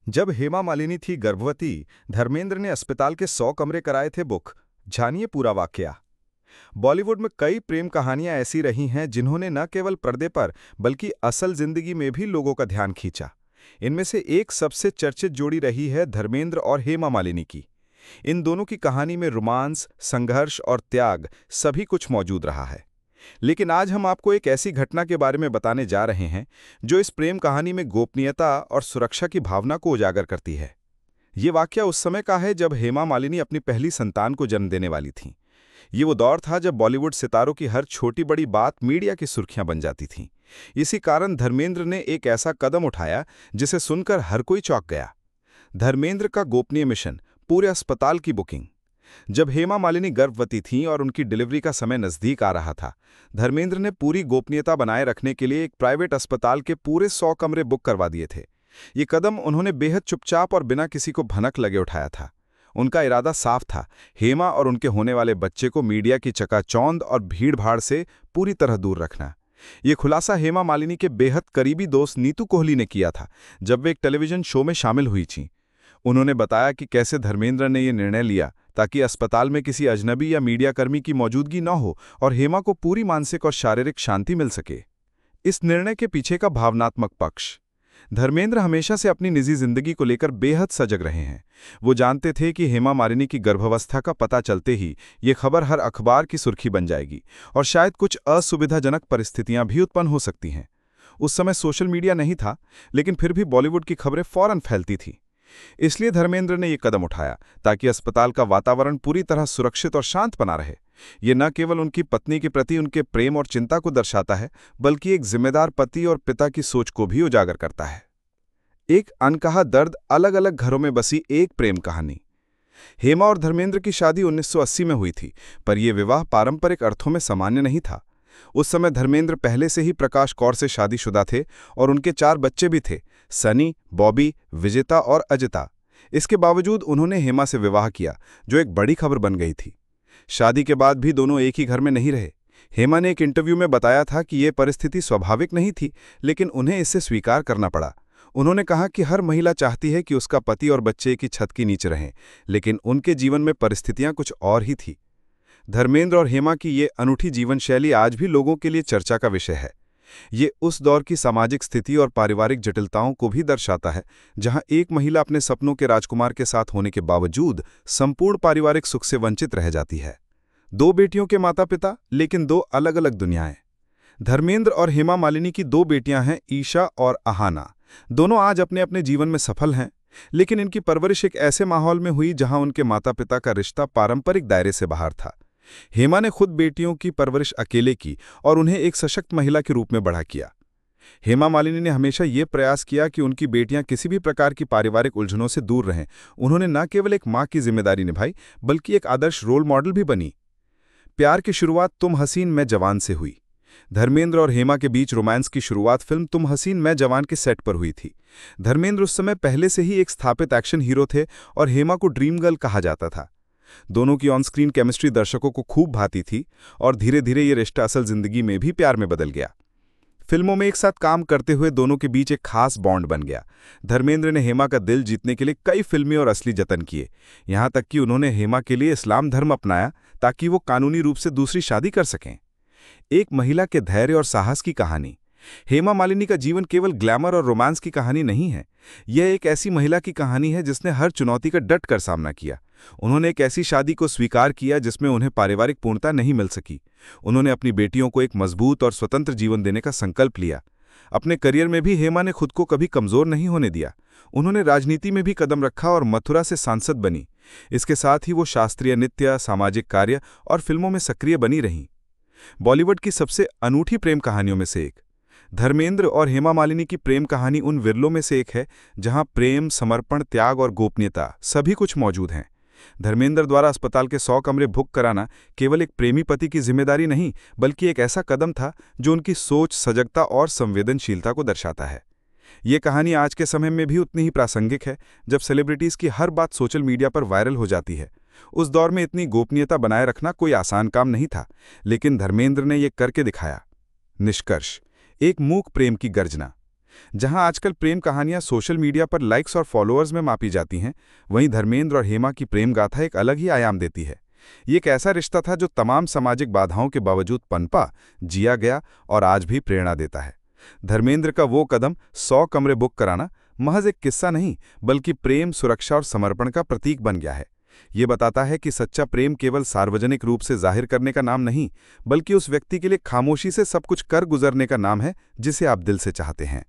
जब हेमा मालिनी थी गर्भवती, धर्मेंद्र ने अस्पताल के 100 कमरे कराए थे बुक। जानिए पूरा वाकया। बॉलीवुड में कई प्रेम कहानियां ऐसी रही हैं जिन्होंने न केवल पर्दे पर बल्कि असल जिंदगी में भी लोगों का ध्यान खींचा। इनमें से एक सबसे चर्चित जोड़ी रही है धर्मेंद्र और हेमा मालिनी की। इन दोनों की कहानी में रोमांस, संघर्ष और त्याग सभी कुछ मौजूद रहा है। लेकिन आज हम आपको एक ऐसी घटना के बारे में बताने जा रहे हैं जो इस प्रेम कहानी में गोपनीयता और सुरक्षा की भावना को उजागर करती है। ये वाकया उस समय का है जब हेमा मालिनी अपनी पहली संतान को जन्म देने वाली थीं। ये वो दौर था जब बॉलीवुड सितारों की हर छोटी बड़ी बात मीडिया की सुर्खियां बन जाती थीं। इसी कारण धर्मेंद्र ने एक ऐसा कदम उठाया जिसे सुनकर हर कोई चौंक गया। धर्मेंद्र का गोपनीय मिशन, पूरे अस्पताल की बुकिंग। जब हेमा मालिनी गर्भवती थीं और उनकी डिलीवरी का समय नजदीक आ रहा था, धर्मेंद्र ने पूरी गोपनीयता बनाए रखने के लिए एक प्राइवेट अस्पताल के पूरे 100 कमरे बुक करवा दिए थे। ये कदम उन्होंने बेहद चुपचाप और बिना किसी को भनक लगे उठाया था। उनका इरादा साफ था, हेमा और उनके होने वाले बच्चे को मीडिया की चकाचौंध और भीड़-भाड़ से पूरी तरह दूर रखना। ये खुलासा हेमा मालिनी के बेहद करीबी दोस्त नीतू कोहली ने किया था जब वे एक टेलीविजन शो में शामिल हुई थीं। उन्होंने बताया कि कैसे धर्मेंद्र ने यह निर्णय लिया ताकि अस्पताल में किसी अजनबी या मीडियाकर्मी की मौजूदगी न हो और हेमा को पूरी मानसिक और शारीरिक शांति मिल सके। इस निर्णय के पीछे का भावनात्मक पक्ष। धर्मेंद्र हमेशा से अपनी निजी जिंदगी को लेकर बेहद सजग रहे हैं। वो जानते थे कि हेमा मालिनी की गर्भावस्था का पता चलते ही ये खबर हर अखबार की सुर्खी बन जाएगी और शायद कुछ असुविधाजनक परिस्थितियां भी उत्पन्न हो सकती हैं। उस समय सोशल मीडिया नहीं था, लेकिन फिर भी बॉलीवुड की खबरें फौरन फैलती थीं। इसलिए धर्मेंद्र ने यह कदम उठाया ताकि अस्पताल का वातावरण पूरी तरह सुरक्षित और शांत बना रहे। ये न केवल उनकी पत्नी के प्रति उनके प्रेम और चिंता को दर्शाता है, बल्कि एक जिम्मेदार पति और पिता की सोच को भी उजागर करता है। एक अनकहा दर्द, अलग अलग घरों में बसी एक प्रेम कहानी। हेमा और धर्मेंद्र की शादी 1980 में हुई थी, पर यह विवाह पारंपरिक अर्थों में सामान्य नहीं था। उस समय धर्मेंद्र पहले से ही प्रकाश कौर से शादीशुदा थे और उनके 4 बच्चे भी थे, सनी, बॉबी, विजेता और अजिता। इसके बावजूद उन्होंने हेमा से विवाह किया, जो एक बड़ी खबर बन गई थी। शादी के बाद भी दोनों एक ही घर में नहीं रहे। हेमा ने एक इंटरव्यू में बताया था कि यह परिस्थिति स्वाभाविक नहीं थी, लेकिन उन्हें इसे स्वीकार करना पड़ा। उन्होंने कहा कि हर महिला चाहती है कि उसका पति और बच्चे की छत के नीचे रहें, लेकिन उनके जीवन में परिस्थितियां कुछ और ही थी। धर्मेंद्र और हेमा की ये अनूठी जीवन शैली आज भी लोगों के लिए चर्चा का विषय है। ये उस दौर की सामाजिक स्थिति और पारिवारिक जटिलताओं को भी दर्शाता है, जहां एक महिला अपने सपनों के राजकुमार के साथ होने के बावजूद संपूर्ण पारिवारिक सुख से वंचित रह जाती है। 2 बेटियों के माता पिता, लेकिन 2 अलग अलग दुनियाएं। धर्मेंद्र और हेमा मालिनी की 2 बेटियां हैं, ईशा और अहाना। दोनों आज अपने अपने जीवन में सफल हैं, लेकिन इनकी परवरिश एक ऐसे माहौल में हुई जहां उनके माता पिता का रिश्ता पारंपरिक दायरे से बाहर था। हेमा ने खुद बेटियों की परवरिश अकेले की और उन्हें एक सशक्त महिला के रूप में बड़ा किया। हेमा मालिनी ने हमेशा ये प्रयास किया कि उनकी बेटियां किसी भी प्रकार की पारिवारिक उलझनों से दूर रहें। उन्होंने न केवल एक मां की जिम्मेदारी निभाई, बल्कि एक आदर्श रोल मॉडल भी बनी। प्यार की शुरुआत तुम हसीन मैं जवान से हुई। धर्मेंद्र और हेमा के बीच रोमांस की शुरुआत फिल्म तुम हसीन मैं जवान के सेट पर हुई थी। धर्मेंद्र उस समय पहले से ही एक स्थापित एक्शन हीरो थे और हेमा को ड्रीम गर्ल कहा जाता था। दोनों की ऑन स्क्रीन केमिस्ट्री दर्शकों को खूब भाती थी और धीरे धीरे ये रिश्ता असल जिंदगी में भी प्यार में बदल गया। फिल्मों में एक साथ काम करते हुए दोनों के बीच एक खास बॉन्ड बन गया। धर्मेंद्र ने हेमा का दिल जीतने के लिए कई फिल्मी और असली जतन किए। यहां तक कि उन्होंने हेमा के लिए इस्लाम धर्म अपनाया ताकि वो कानूनी रूप से दूसरी शादी कर सकें। एक महिला के धैर्य और साहस की कहानी। हेमा मालिनी का जीवन केवल ग्लैमर और रोमांस की कहानी नहीं है। यह एक ऐसी महिला की कहानी है जिसने हर चुनौती का डट कर सामना किया। उन्होंने एक ऐसी शादी को स्वीकार किया जिसमें उन्हें पारिवारिक पूर्णता नहीं मिल सकी। उन्होंने अपनी बेटियों को एक मजबूत और स्वतंत्र जीवन देने का संकल्प लिया। अपने करियर में भी हेमा ने खुद को कभी कमजोर नहीं होने दिया। उन्होंने राजनीति में भी कदम रखा और मथुरा से सांसद बनी। इसके साथ ही वो शास्त्रीय नृत्य, सामाजिक कार्य और फिल्मों में सक्रिय बनी रहीं। बॉलीवुड की सबसे अनूठी प्रेम कहानियों में से एक धर्मेंद्र और हेमा मालिनी की प्रेम कहानी उन विरलों में से एक है जहां प्रेम, समर्पण, त्याग और गोपनीयता सभी कुछ मौजूद हैं। धर्मेंद्र द्वारा अस्पताल के 100 कमरे बुक कराना केवल एक प्रेमी पति की जिम्मेदारी नहीं, बल्कि एक ऐसा कदम था जो उनकी सोच, सजगता और संवेदनशीलता को दर्शाता है। ये कहानी आज के समय में भी उतनी ही प्रासंगिक है, जब सेलिब्रिटीज की हर बात सोशल मीडिया पर वायरल हो जाती है। उस दौर में इतनी गोपनीयता बनाए रखना कोई आसान काम नहीं था, लेकिन धर्मेंद्र ने यह करके दिखाया। निष्कर्ष: एक मूक प्रेम की गर्जना। जहां आजकल प्रेम कहानियां सोशल मीडिया पर लाइक्स और फॉलोअर्स में मापी जाती हैं, वहीं धर्मेंद्र और हेमा की प्रेम गाथा एक अलग ही आयाम देती है। ये एक ऐसा रिश्ता था जो तमाम सामाजिक बाधाओं के बावजूद पनपा, जिया गया और आज भी प्रेरणा देता है। धर्मेंद्र का वो कदम 100 कमरे बुक कराना महज एक किस्सा नहीं, बल्कि प्रेम, सुरक्षा और समर्पण का प्रतीक बन गया है। ये बताता है कि सच्चा प्रेम केवल सार्वजनिक रूप से जाहिर करने का नाम नहीं, बल्कि उस व्यक्ति के लिए खामोशी से सब कुछ कर गुजरने का नाम है जिसे आप दिल से चाहते हैं।